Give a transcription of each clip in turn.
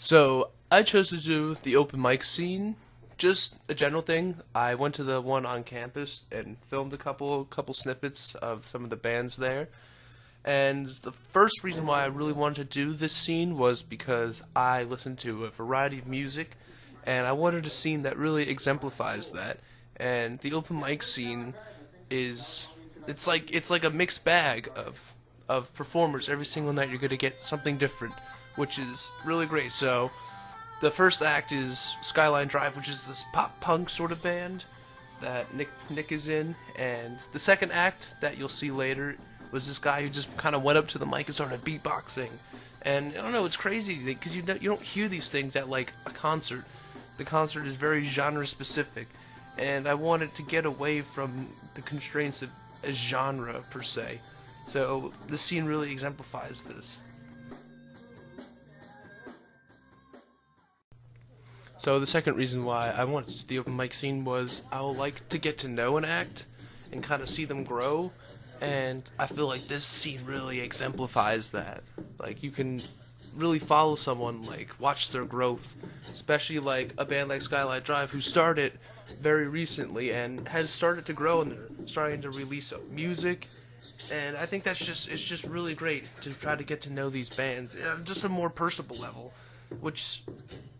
So I chose to do the open mic scene, just a general thing. I went to the one on campus and filmed a couple snippets of some of the bands there. And the first reason why I really wanted to do this scene was because I listen to a variety of music, and I wanted a scene that really exemplifies that. And the open mic scene is it's like a mixed bag of performers. Every single night you're gonna get something different, which is really great. So the first act is Skyline Drive, which is this pop punk sort of band that Nick is in, and the second act that you'll see later was this guy who just kind of went up to the mic and started beatboxing. And I don't know, it's crazy because you don't hear these things at like a concert. The concert is very genre specific, and I wanted to get away from the constraints of a genre per se. So this scene really exemplifies this. So the second reason why I wanted to do the open mic scene was I would like to get to know an act and kind of see them grow, and I feel like this scene really exemplifies that. Like you can really follow someone, like watch their growth, especially like a band like Skyline Drive who started very recently and has started to grow and they're starting to release music. And I think it's just really great to try to get to know these bands just a more personable level, which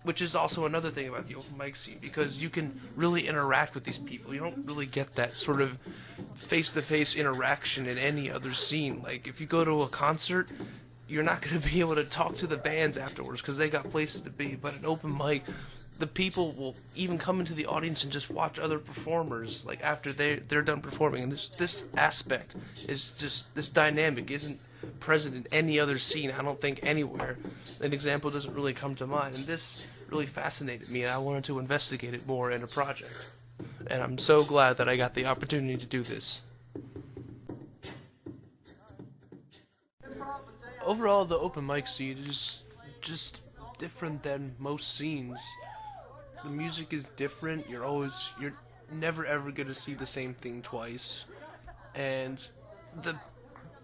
which is also another thing about the open mic scene, because you can really interact with these people. You don't really get that sort of face-to-face interaction in any other scene. Like if you go to a concert, you're not going to be able to talk to the bands afterwards because they got places to be. But an open mic, the people will even come into the audience and just watch other performers like after they're done performing. And this aspect is just, this dynamic isn't present in any other scene, I don't think, anywhere. An example doesn't really come to mind, and this really fascinated me, and I wanted to investigate it more in a project. And I'm so glad that I got the opportunity to do this. Overall, the open mic scene is just different than most scenes. The music is different. You're never ever gonna see the same thing twice. And the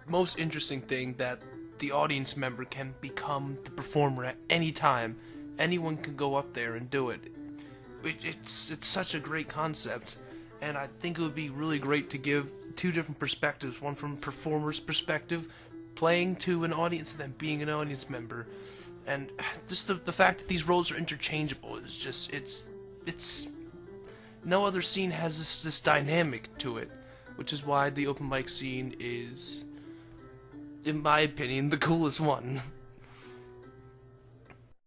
most interesting thing that the audience member can become the performer at any time. Anyone can go up there and do it. It's such a great concept, and I think it would be really great to give two different perspectives, one from a performer's perspective, playing to an audience, and then being an audience member. And just the fact that these roles are interchangeable is just, it's no other scene has this dynamic to it, which is why the open mic scene is, in my opinion, the coolest one.